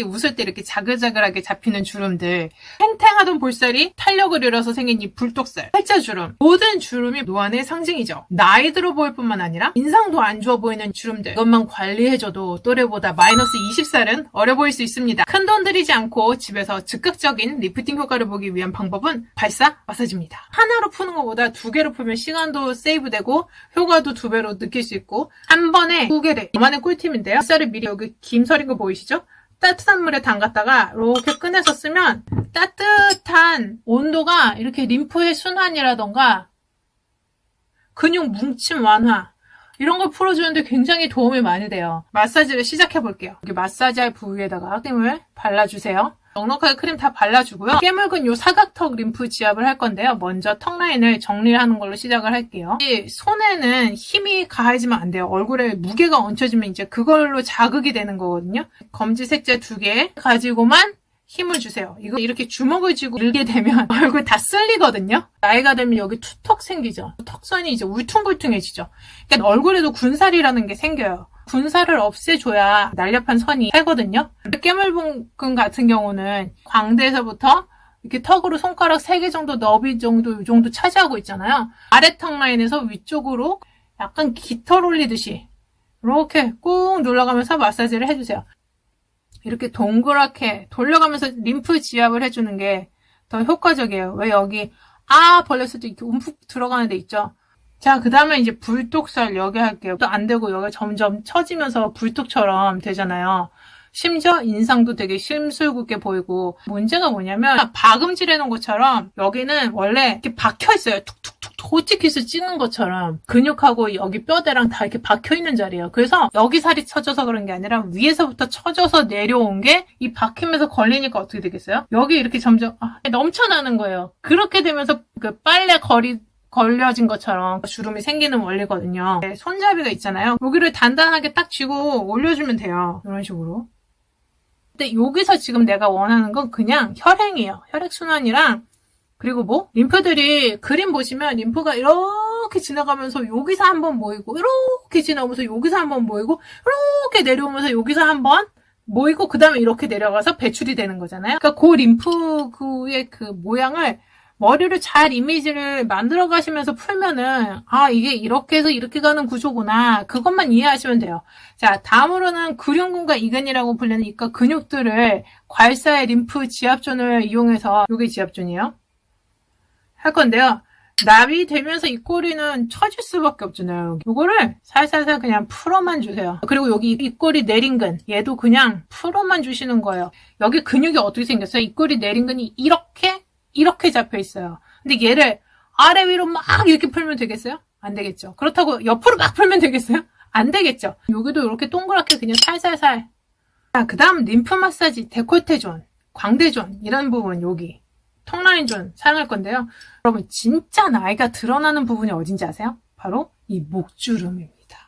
웃을 때 이렇게 자글자글하게 잡히는 주름들, 탱탱하던 볼살이 탄력을 잃어서 생긴 이 불독살, 팔자주름, 모든 주름이 노안의 상징이죠. 나이 들어 보일 뿐만 아니라 인상도 안 좋아 보이는 주름들, 이것만 관리해줘도 또래보다 마이너스 20살은 어려 보일 수 있습니다. 큰돈 들이지 않고 집에서 즉각적인 리프팅 효과를 보기 위한 방법은 발사 마사지입니다. 하나로 푸는 것보다 2개로 풀면 시간도 세이브되고 효과도 2배로 느낄 수 있고, 한 번에 2개를, 이만의 꿀팁인데요. 쌀을 미리 여기 김설인 거 보이시죠? 따뜻한 물에 담갔다가 이렇게 꺼내서 쓰면 따뜻한 온도가 이렇게 림프의 순환이라던가 근육 뭉침 완화, 이런 걸 풀어주는데 굉장히 도움이 많이 돼요. 마사지를 시작해 볼게요. 여기 마사지할 부위에다가 크림을 발라주세요. 넉넉하게 크림 다 발라주고요. 깨물근 요 사각턱 림프 지압을 할 건데요. 먼저 턱 라인을 정리를 하는 걸로 시작을 할게요. 손에는 힘이 가해지면 안 돼요. 얼굴에 무게가 얹혀지면 이제 그걸로 자극이 되는 거거든요. 검지색제 2개 가지고만 힘을 주세요. 이거 이렇게 주먹을 쥐고 밀게 되면 얼굴 다 쓸리거든요. 나이가 들면 여기 투턱 생기죠. 턱선이 이제 울퉁불퉁해지죠. 그러니까 얼굴에도 군살이라는 게 생겨요. 군살을 없애줘야 날렵한 선이 살거든요. 깨물근 같은 경우는 광대에서부터 이렇게 턱으로 손가락 3개 정도 너비 정도 이 정도 차지하고 있잖아요. 아래 턱 라인에서 위쪽으로 약간 깃털 올리듯이 이렇게 꾹 눌러가면서 마사지를 해주세요. 이렇게 동그랗게 돌려가면서 림프 지압을 해주는 게 더 효과적이에요. 왜 여기 벌렸을 때 이렇게 움푹 들어가는 데 있죠. 자, 그 다음에 이제 불독살 여기 할게요. 또 안 되고 여기가 점점 처지면서 불독처럼 되잖아요. 심지어 인상도 되게 심술궂게 보이고, 문제가 뭐냐면 박음질 해놓은 것처럼 여기는 원래 이렇게 박혀있어요. 툭툭툭 호치키스 찌는 것처럼 근육하고 여기 뼈대랑 다 이렇게 박혀있는 자리예요. 그래서 여기 살이 처져서 그런 게 아니라 위에서부터 처져서 내려온 게 이 박힘에서 걸리니까 어떻게 되겠어요? 여기 이렇게 점점 넘쳐나는 거예요. 그렇게 되면서 그 빨래 걸려진 것처럼 주름이 생기는 원리거든요. 손잡이가 있잖아요. 여기를 단단하게 딱 쥐고 올려주면 돼요. 이런 식으로. 근데 여기서 지금 내가 원하는 건 그냥 혈행이에요. 혈액순환이랑, 그리고 림프들이, 그림 보시면 림프가 이렇게 지나가면서 여기서 한번 모이고, 이렇게 지나오면서 여기서 한번 모이고, 이렇게 내려오면서 여기서 한번 모이고, 그 다음에 이렇게 내려가서 배출이 되는 거잖아요. 그러니까 그 림프구의 그 모양을 머리를 잘 이미지를 만들어 가시면서 풀면은 이게 이렇게 해서 이렇게 가는 구조구나, 그것만 이해하시면 돼요. 자, 다음으로는 근육근과 이근이라고 불리는 이과 근육들을 괄사의 림프 지압존을 이용해서, 요게 지압존이에요, 할 건데요. 납이 되면서 이 꼬리는 처질 수밖에 없잖아요. 요거를 살살살 그냥 풀어만 주세요. 그리고 여기 입꼬리 내린근, 얘도 그냥 풀어만 주시는 거예요. 여기 근육이 어떻게 생겼어요? 입꼬리 내린근이 이렇게 잡혀 있어요. 근데 얘를 아래 위로 막 이렇게 풀면 되겠어요? 안 되겠죠. 그렇다고 옆으로 막 풀면 되겠어요? 안 되겠죠. 여기도 이렇게 동그랗게 그냥 살살살. 자, 그 다음 림프 마사지, 데콜테 존, 광대 존, 이런 부분, 여기 턱라인 존 사용할 건데요. 여러분, 진짜 나이가 드러나는 부분이 어딘지 아세요? 바로 이 목주름입니다.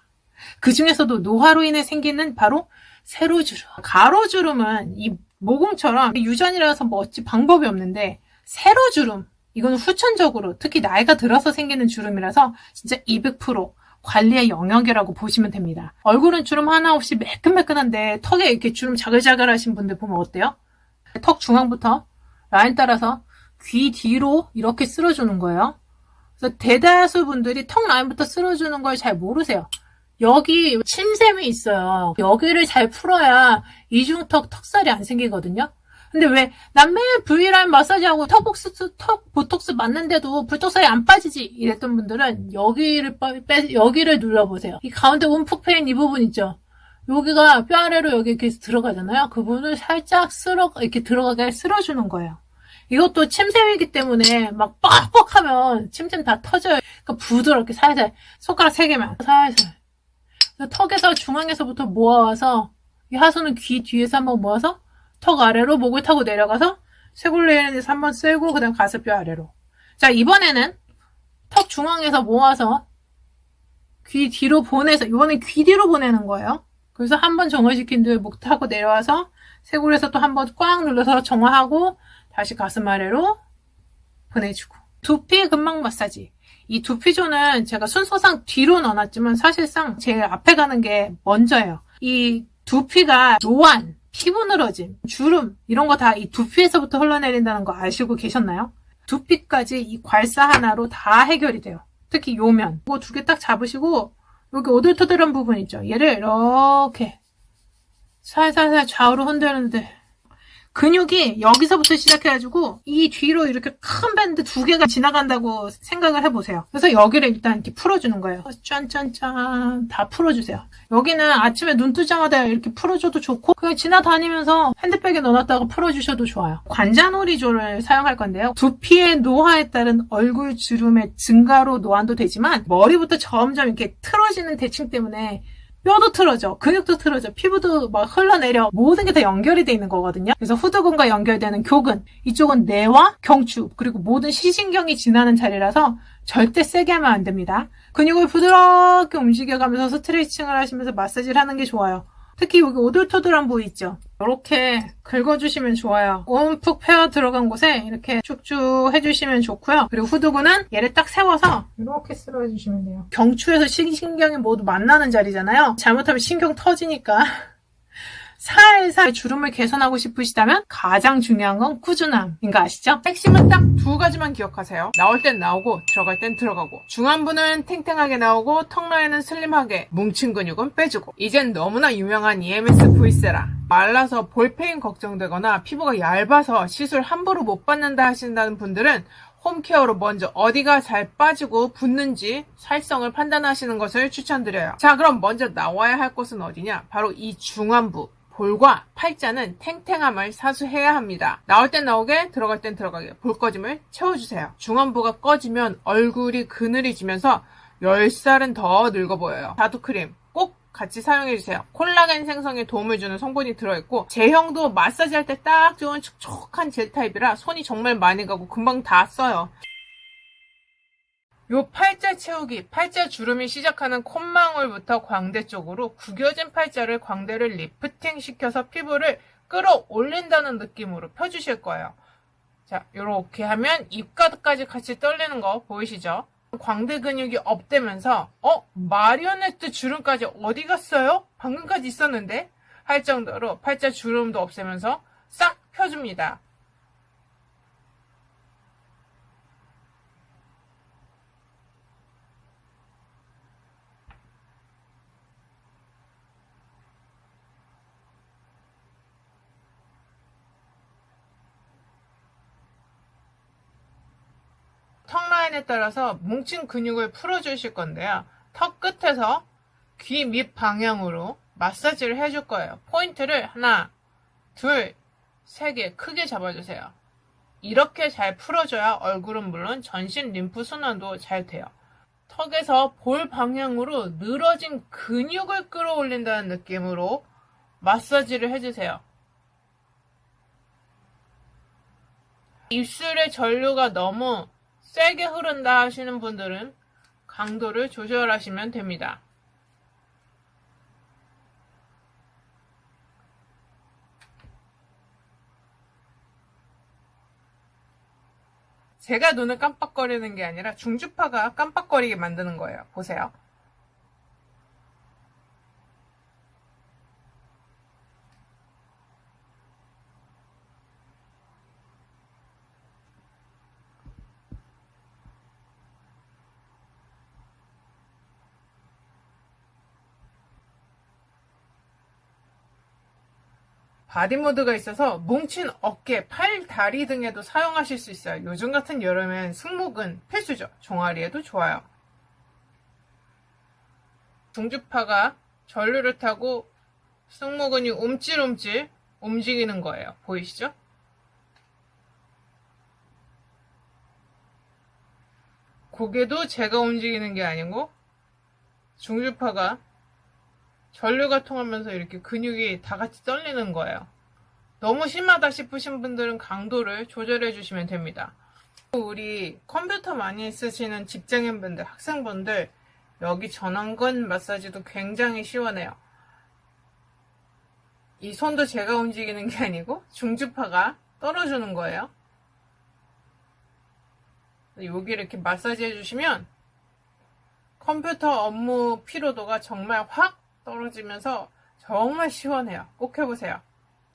그 중에서도 노화로 인해 생기는 바로 세로주름. 가로주름은 이 모공처럼 유전이라서 어찌 방법이 없는데, 세로주름, 이건 후천적으로 특히 나이가 들어서 생기는 주름이라서 진짜 200% 관리의 영역이라고 보시면 됩니다. 얼굴은 주름 하나 없이 매끈매끈한데 턱에 이렇게 주름 자글자글 하신 분들 보면 어때요? 턱 중앙부터 라인 따라서 귀 뒤로 이렇게 쓸어주는 거예요. 그래서 대다수 분들이 턱 라인부터 쓸어주는 걸 잘 모르세요. 여기 침샘이 있어요. 여기를 잘 풀어야 이중턱 턱살이 안 생기거든요. 근데 왜 난 매일 V라인 마사지하고 턱 보톡스 맞는데도 불독살이 안 빠지지, 이랬던 분들은 여기를 눌러보세요. 이 가운데 움푹 패인 이 부분 있죠? 여기가 뼈 아래로 여기 이렇게 들어가잖아요. 그 부분을 살짝 이렇게 들어가게 쓸어주는 거예요. 이것도 침샘이기 때문에 막 뻑뻑하면 침샘 다 터져요. 그러니까 부드럽게 살살, 손가락 3개만 살살. 턱에서 중앙에서부터 모아와서, 이 하수는 귀 뒤에서 한번 모아서 턱 아래로 목을 타고 내려가서 쇄골레인에서 한번 쓸고, 그 다음 가슴뼈 아래로. 자, 이번에는 턱 중앙에서 모아서 귀 뒤로 보내서, 이번엔 귀 뒤로 보내는 거예요. 그래서 한번 정화시킨 뒤에 목 타고 내려와서 쇄골에서 또 한번 꽉 눌러서 정화하고 다시 가슴 아래로 보내주고. 두피 근막 마사지. 이 두피존은 제가 순서상 뒤로 넣어놨지만 사실상 제일 앞에 가는 게 먼저예요. 이 두피가 노안, 피부 늘어짐, 주름 이런 거 다 이 두피에서부터 흘러내린다는 거 아시고 계셨나요? 두피까지 이 괄사 하나로 다 해결이 돼요. 특히 요면 이거 두 개 딱 잡으시고 여기 오돌토돌한 부분 있죠? 얘를 이렇게 살살살 좌우로 흔드는데 근육이 여기서부터 시작해가지고 이 뒤로 이렇게 큰 밴드 두 개가 지나간다고 생각을 해보세요. 그래서 여기를 일단 이렇게 풀어주는 거예요. 짠짠짠 다 풀어주세요. 여기는 아침에 눈 뜨자마자 이렇게 풀어줘도 좋고 그냥 지나다니면서 핸드백에 넣어놨다가 풀어주셔도 좋아요. 관자놀이조를 사용할 건데요. 두피의 노화에 따른 얼굴 주름의 증가로 노안도 되지만 머리부터 점점 이렇게 틀어지는 대칭 때문에 뼈도 틀어져, 근육도 틀어져, 피부도 막 흘러내려 모든 게 다 연결이 돼 있는 거거든요. 그래서 후두근과 연결되는 교근 이쪽은 뇌와 경추 그리고 모든 시신경이 지나는 자리라서 절대 세게 하면 안 됩니다. 근육을 부드럽게 움직여가면서 스트레칭을 하시면서 마사지를 하는 게 좋아요. 특히 여기 오돌토돌한 부위 있죠. 이렇게 긁어주시면 좋아요. 움푹 패어 들어간 곳에 이렇게 쭉쭉 해주시면 좋고요. 그리고 후두근은 얘를 딱 세워서 이렇게 쓸어주시면 돼요. 경추에서 신경이 모두 만나는 자리잖아요. 잘못하면 신경 터지니까 살살 주름을 개선하고 싶으시다면 가장 중요한 건 꾸준함인 거 아시죠? 핵심은 딱 두 가지만 기억하세요. 나올 땐 나오고 들어갈 땐 들어가고 중안부는 탱탱하게 나오고 턱 라인은 슬림하게 뭉친 근육은 빼주고 이젠 너무나 유명한 EMS V세라 말라서 볼페인 걱정되거나 피부가 얇아서 시술 함부로 못 받는다 하신다는 분들은 홈케어로 먼저 어디가 잘 빠지고 붓는지 살성을 판단하시는 것을 추천드려요. 자, 그럼 먼저 나와야 할 곳은 어디냐? 바로 이 중안부. 볼과 팔자는 탱탱함을 사수해야 합니다. 나올 땐 나오게 들어갈 땐 들어가게 볼 꺼짐을 채워주세요. 중안부가 꺼지면 얼굴이 그늘이지면서 10살은 더 늙어 보여요. 자두크림 꼭 같이 사용해주세요. 콜라겐 생성에 도움을 주는 성분이 들어있고 제형도 마사지할 때 딱 좋은 촉촉한 젤 타입이라 손이 정말 많이 가고 금방 다 써요. 요 팔자 채우기, 팔자 주름이 시작하는 콧망울부터 광대 쪽으로 구겨진 팔자를 광대를 리프팅 시켜서 피부를 끌어올린다는 느낌으로 펴주실 거예요. 자, 요렇게 하면 입가까지 같이 떨리는 거 보이시죠? 광대 근육이 업되면서 마리오네트 주름까지 어디 갔어요? 방금까지 있었는데? 할 정도로 팔자 주름도 없애면서 싹 펴줍니다. 턱 라인에 따라서 뭉친 근육을 풀어주실 건데요. 턱 끝에서 귀 밑 방향으로 마사지를 해줄 거예요. 포인트를 하나, 둘, 세 개 크게 잡아주세요. 이렇게 잘 풀어줘야 얼굴은 물론 전신 림프 순환도 잘 돼요. 턱에서 볼 방향으로 늘어진 근육을 끌어올린다는 느낌으로 마사지를 해주세요. 입술의 전류가 너무 세게 흐른다 하시는 분들은 강도를 조절하시면 됩니다. 제가 눈을 깜빡거리는 게 아니라 중주파가 깜빡거리게 만드는 거예요. 보세요. 바디모드가 있어서 뭉친 어깨, 팔, 다리 등에도 사용하실 수 있어요. 요즘 같은 여름엔 승모근 필수죠. 종아리에도 좋아요. 중주파가 전류를 타고 승모근이 움찔움찔 움직이는 거예요. 보이시죠? 고개도 제가 움직이는 게 아니고 중주파가 전류가 통하면서 이렇게 근육이 다 같이 떨리는 거예요. 너무 심하다 싶으신 분들은 강도를 조절해 주시면 됩니다. 우리 컴퓨터 많이 쓰시는 직장인분들, 학생분들 여기 전완근 마사지도 굉장히 시원해요. 이 손도 제가 움직이는 게 아니고 중주파가 떨어주는 거예요. 여기 이렇게 마사지 해주시면 컴퓨터 업무 피로도가 정말 확 떨어지면서 정말 시원해요. 꼭 해보세요.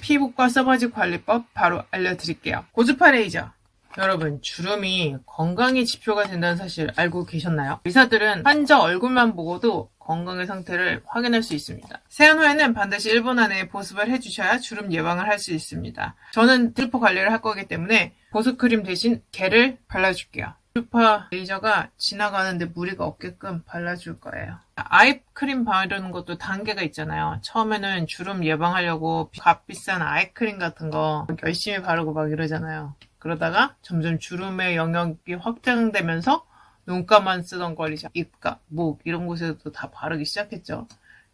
피부과 써바지 관리법 바로 알려드릴게요. 고주파 레이저. 여러분, 주름이 건강의 지표가 된다는 사실 알고 계셨나요? 의사들은 환자 얼굴만 보고도 건강의 상태를 확인할 수 있습니다. 세안 후에는 반드시 1분 안에 보습을 해주셔야 주름 예방을 할 수 있습니다. 저는 트루퍼 관리를 할 거기 때문에 보습크림 대신 겔을 발라줄게요. 고주파 레이저가 지나가는데 무리가 없게끔 발라줄 거예요. 아이크림 바르는 것도 단계가 있잖아요. 처음에는 주름 예방하려고 값비싼 아이크림 같은 거 열심히 바르고 막 이러잖아요. 그러다가 점점 주름의 영역이 확장되면서 눈가만 쓰던 걸 이제 입가, 목 이런 곳에도 다 바르기 시작했죠.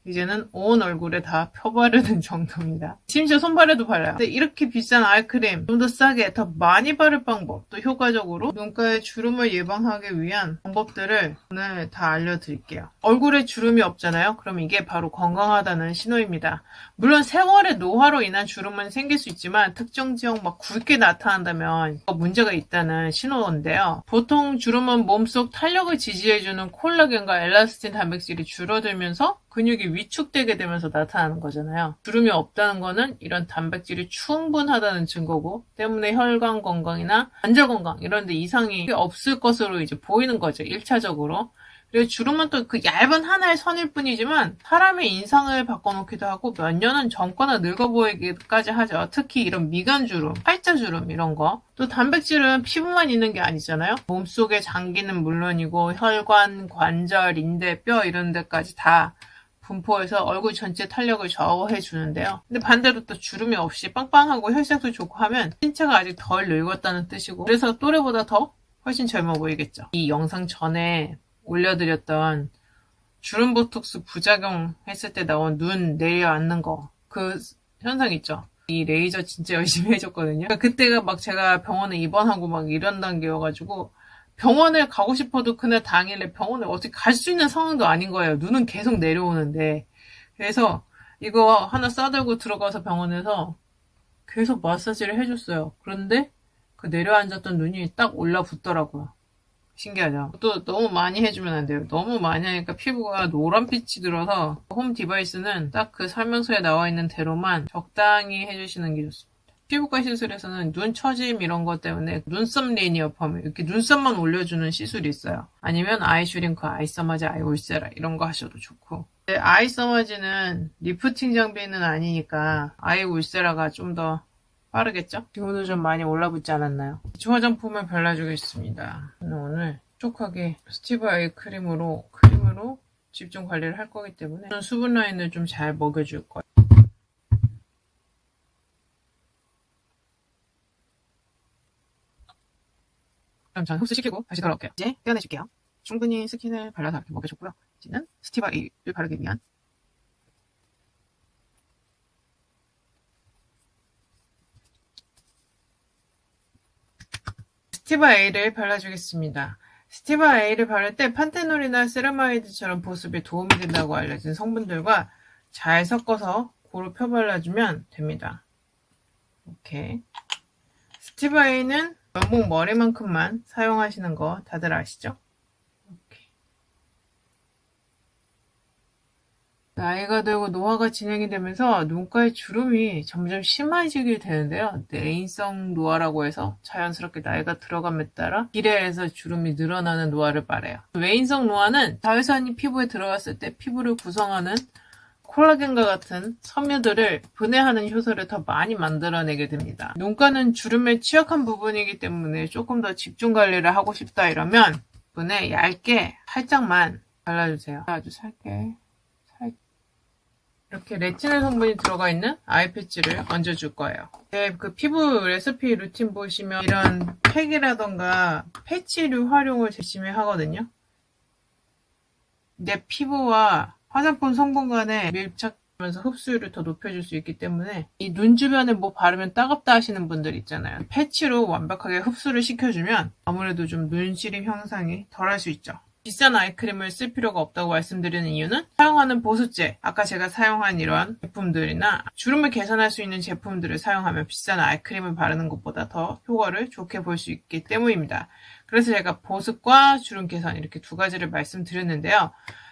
이제는 온 얼굴에 다 펴바르는 정도입니다. 심지어 손발에도 발라요. 근데 이렇게 비싼 아이크림 좀 더 싸게 더 많이 바를 방법, 또 효과적으로 눈가의 주름을 예방하기 위한 방법들을 오늘 다 알려드릴게요. 얼굴에 주름이 없잖아요. 그럼 이게 바로 건강하다는 신호입니다. 물론 세월의 노화로 인한 주름은 생길 수 있지만 특정 지역 막 굵게 나타난다면 문제가 있다는 신호인데요. 보통 주름은 몸속 탄력을 지지해주는 콜라겐과 엘라스틴 단백질이 줄어들면서 근육이 위축되게 되면서 나타나는 거잖아요. 주름이 없다는 거는 이런 단백질이 충분하다는 증거고, 때문에 혈관 건강이나 관절 건강 이런 데 이상이 없을 것으로 이제 보이는 거죠. 1차적으로. 그리고 주름은 또 그 얇은 하나의 선일 뿐이지만 사람의 인상을 바꿔놓기도 하고 몇 년은 젊거나 늙어 보이기까지 하죠. 특히 이런 미간주름, 팔자주름 이런 거. 또 단백질은 피부만 있는 게 아니잖아요. 몸속의 장기는 물론이고 혈관, 관절, 인대, 뼈 이런 데까지 다 분포해서 얼굴 전체 탄력을 좌우해 주는데요. 근데 반대로 또 주름이 없이 빵빵하고 혈색도 좋고 하면 신체가 아직 덜 늙었다는 뜻이고, 그래서 또래보다 더 훨씬 젊어 보이겠죠. 이 영상 전에 올려드렸던 주름 보톡스 부작용 했을 때 나온 눈 내려앉는 거, 그 현상 있죠. 이 레이저 진짜 열심히 해줬거든요. 그때가 막 제가 병원에 입원하고 막 이런 단계여가지고 병원에 가고 싶어도 그날 당일에 병원에 어떻게 갈 수 있는 상황도 아닌 거예요. 눈은 계속 내려오는데. 그래서 이거 하나 싸들고 들어가서 병원에서 계속 마사지를 해줬어요. 그런데 그 내려앉았던 눈이 딱 올라붙더라고요. 신기하죠? 또 너무 많이 해주면 안 돼요. 너무 많이 하니까 피부가 노란빛이 들어서 홈 디바이스는 딱 그 설명서에 나와 있는 대로만 적당히 해주시는 게 좋습니다. 피부과 시술에서는 눈 처짐 이런 것 때문에 눈썹 리니어 펌 이렇게 눈썹만 올려주는 시술이 있어요. 아니면 아이 슈링크, 아이 서머지, 아이 울세라 이런 거 하셔도 좋고. 아이 서머지는 리프팅 장비는 아니니까 아이 울세라가 좀 더 빠르겠죠? 지금도 좀 많이 올라붙지 않았나요? 기초 화장품을 발라주겠습니다. 오늘 촉촉하게 스티브 아이 크림으로 집중 관리를 할 거기 때문에 수분 라인을 좀 잘 먹여줄 거예요. 그럼 전 흡수시키고 다시 돌아올게요. 이제 떼어내줄게요. 충분히 스킨을 발라서 이렇게 먹여줬고요. 이제는 스티브 아이를 바르기 위한 스티브 A를 발라주겠습니다. 스티브 A를 바를 때 판테놀이나 세라마이드처럼 보습에 도움이 된다고 알려진 성분들과 잘 섞어서 고루 펴발라주면 됩니다. 이렇게 스티브 A는 면봉 머리만큼만 사용하시는 거 다들 아시죠? 이렇게. 나이가 들고 노화가 진행이 되면서 눈가의 주름이 점점 심해지게 되는데요. 내인성 노화라고 해서 자연스럽게 나이가 들어감에 따라 비례해서 주름이 늘어나는 노화를 말해요. 외인성 노화는 자외선이 피부에 들어갔을 때 피부를 구성하는 콜라겐과 같은 섬유들을 분해하는 효소를 더 많이 만들어내게 됩니다. 눈가는 주름에 취약한 부분이기 때문에 조금 더 집중 관리를 하고 싶다 이러면 분에 얇게 살짝만 발라주세요. 아주 살게 이렇게 레티놀 성분이 들어가 있는 아이 패치를 얹어줄 거예요. 그 피부 레시피 루틴 보시면 이런 팩이라던가 패치류 활용을 열심히 하거든요. 내 피부와 화장품 성분 간에 밀착하면서 흡수율을 더 높여줄 수 있기 때문에 이 눈 주변에 뭐 바르면 따갑다 하시는 분들 있잖아요. 패치로 완벽하게 흡수를 시켜주면 아무래도 좀 눈시림 형상이 덜할 수 있죠. 비싼 아이크림을 쓸 필요가 없다고 말씀드리는 이유는 사용하는 보습제, 아까 제가 사용한 이런 제품들이나 주름을 개선할 수 있는 제품들을 사용하면 비싼 아이크림을 바르는 것보다 더 효과를 좋게 볼 수 있기 때문입니다. 그래서 제가 보습과 주름 개선 이렇게 두 가지를 말씀드렸는데요.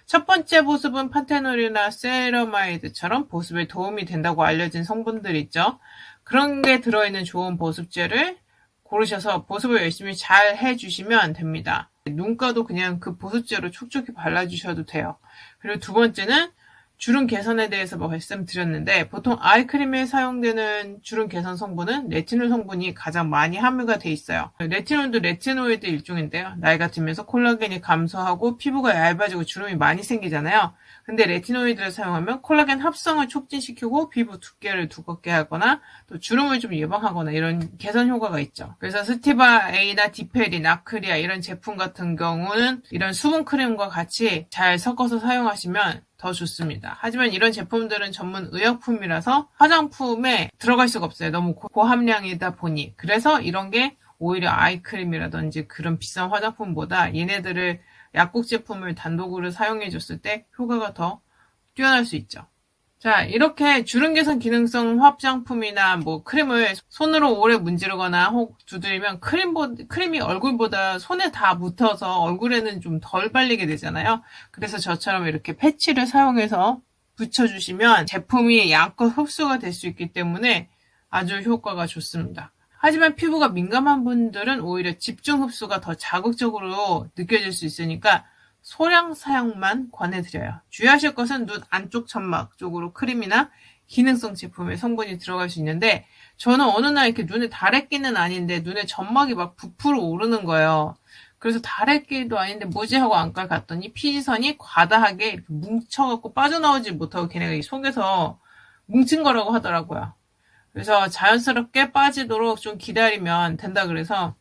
첫 번째 보습은 판테놀이나 세라마이드처럼 보습에 도움이 된다고 알려진 성분들이 있죠. 그런 게 들어있는 좋은 보습제를 고르셔서 보습을 열심히 잘 해주시면 됩니다. 눈가도 그냥 그 보습제로 촉촉히 발라주셔도 돼요. 그리고 두 번째는 주름 개선에 대해서 말씀드렸는데 보통 아이크림에 사용되는 주름 개선 성분은 레티놀 성분이 가장 많이 함유가 돼 있어요. 레티놀도 레티노이드 일종인데요. 나이가 들면서 콜라겐이 감소하고 피부가 얇아지고 주름이 많이 생기잖아요. 근데 레티노이드를 사용하면 콜라겐 합성을 촉진시키고 피부 두께를 두껍게 하거나 또 주름을 좀 예방하거나 이런 개선 효과가 있죠. 그래서 스티바 A나 디페린, 아크리아 이런 제품 같은 경우는 이런 수분 크림과 같이 잘 섞어서 사용하시면 더 좋습니다. 하지만 이런 제품들은 전문 의약품이라서 화장품에 들어갈 수가 없어요. 너무 고함량이다 보니. 그래서 이런 게 오히려 아이크림이라든지 그런 비싼 화장품보다 얘네들을 약국 제품을 단독으로 사용해줬을 때 효과가 더 뛰어날 수 있죠. 자, 이렇게 주름 개선 기능성 화장품이나 뭐 크림을 손으로 오래 문지르거나 혹 두드리면 크림이 얼굴보다 손에 다 묻어서 얼굴에는 좀 덜 발리게 되잖아요. 그래서 저처럼 이렇게 패치를 사용해서 붙여주시면 제품이 양껏 흡수가 될 수 있기 때문에 아주 효과가 좋습니다. 하지만 피부가 민감한 분들은 오히려 집중 흡수가 더 자극적으로 느껴질 수 있으니까 소량 사용만 권해드려요. 주의하실 것은 눈 안쪽 점막 쪽으로 크림이나 기능성 제품의 성분이 들어갈 수 있는데 저는 어느 날 이렇게 눈에 다래끼는 아닌데 눈에 점막이 막 부풀어 오르는 거예요. 그래서 다래끼도 아닌데 뭐지 하고 안과를 갔더니 피지선이 과다하게 이렇게 뭉쳐갖고 빠져나오지 못하고 걔네가 이 속에서 뭉친 거라고 하더라고요. 그래서 자연스럽게 빠지도록 좀 기다리면 된다 그래서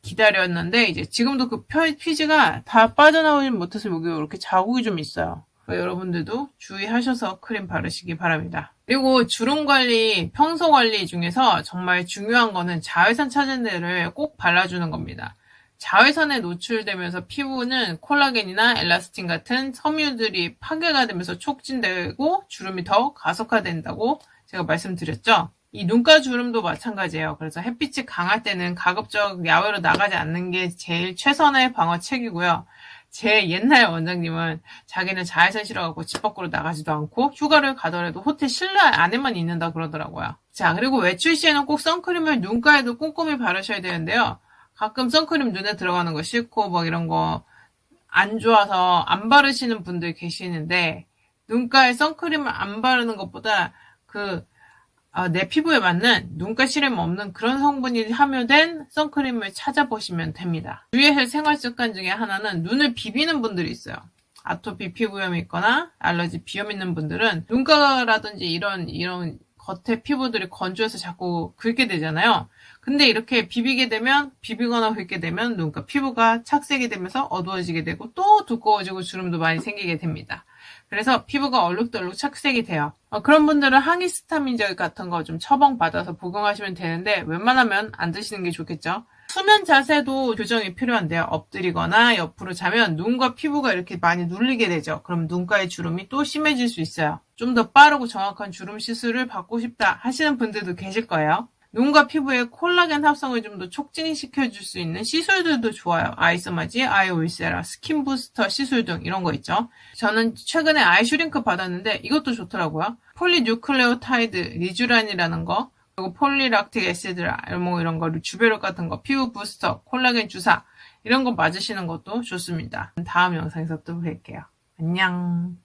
기다렸는데 이제 지금도 그 피지가 다 빠져나오지 못해서 여기 이렇게 자국이 좀 있어요. 여러분들도 주의하셔서 크림 바르시기 바랍니다. 그리고 주름 관리, 평소 관리 중에서 정말 중요한 거는 자외선 차단제를 꼭 발라주는 겁니다. 자외선에 노출되면서 피부는 콜라겐이나 엘라스틴 같은 섬유들이 파괴가 되면서 촉진되고 주름이 더 가속화된다고 제가 말씀드렸죠. 이 눈가 주름도 마찬가지예요. 그래서 햇빛이 강할 때는 가급적 야외로 나가지 않는 게 제일 최선의 방어책이고요. 제 옛날 원장님은 자기는 자외선 싫어갖고 집 밖으로 나가지도 않고 휴가를 가더라도 호텔 실내 안에만 있는다 그러더라고요. 자, 그리고 외출 시에는 꼭 선크림을 눈가에도 꼼꼼히 바르셔야 되는데요. 가끔 선크림 눈에 들어가는 거 싫고 뭐 이런 거 안 좋아서 안 바르시는 분들 계시는데 눈가에 선크림을 안 바르는 것보다 내 피부에 맞는 눈가 시름 없는 그런 성분이 함유된 선크림을 찾아보시면 됩니다. 주의할 생활 습관 중에 하나는 눈을 비비는 분들이 있어요. 아토피 피부염이 있거나 알러지 비염 있는 분들은 눈가라든지 이런 겉에 피부들이 건조해서 자꾸 긁게 되잖아요. 근데 이렇게 비비거나 긁게 되면 눈가 피부가 착색이 되면서 어두워지게 되고 또 두꺼워지고 주름도 많이 생기게 됩니다. 그래서 피부가 얼룩덜룩 착색이 돼요. 그런 분들은 항히스타민제 같은 거 좀 처방받아서 복용하시면 되는데 웬만하면 안 드시는 게 좋겠죠. 수면 자세도 교정이 필요한데요. 엎드리거나 옆으로 자면 눈과 피부가 이렇게 많이 눌리게 되죠. 그럼 눈가의 주름이 또 심해질 수 있어요. 좀 더 빠르고 정확한 주름 시술을 받고 싶다 하시는 분들도 계실 거예요. 눈과 피부의 콜라겐 합성을 좀 더 촉진시켜줄 수 있는 시술들도 좋아요. 아이서마지, 아이올세라, 스킨부스터 시술 등 이런 거 있죠. 저는 최근에 아이슈링크 받았는데 이것도 좋더라고요. 폴리뉴클레오타이드 리쥬란이라는 거, 그리고 폴리락틱 애시드, 뭐 이런 거, 주베롤 같은 거, 피부 부스터, 콜라겐 주사 이런 거 맞으시는 것도 좋습니다. 다음 영상에서 또 뵐게요. 안녕.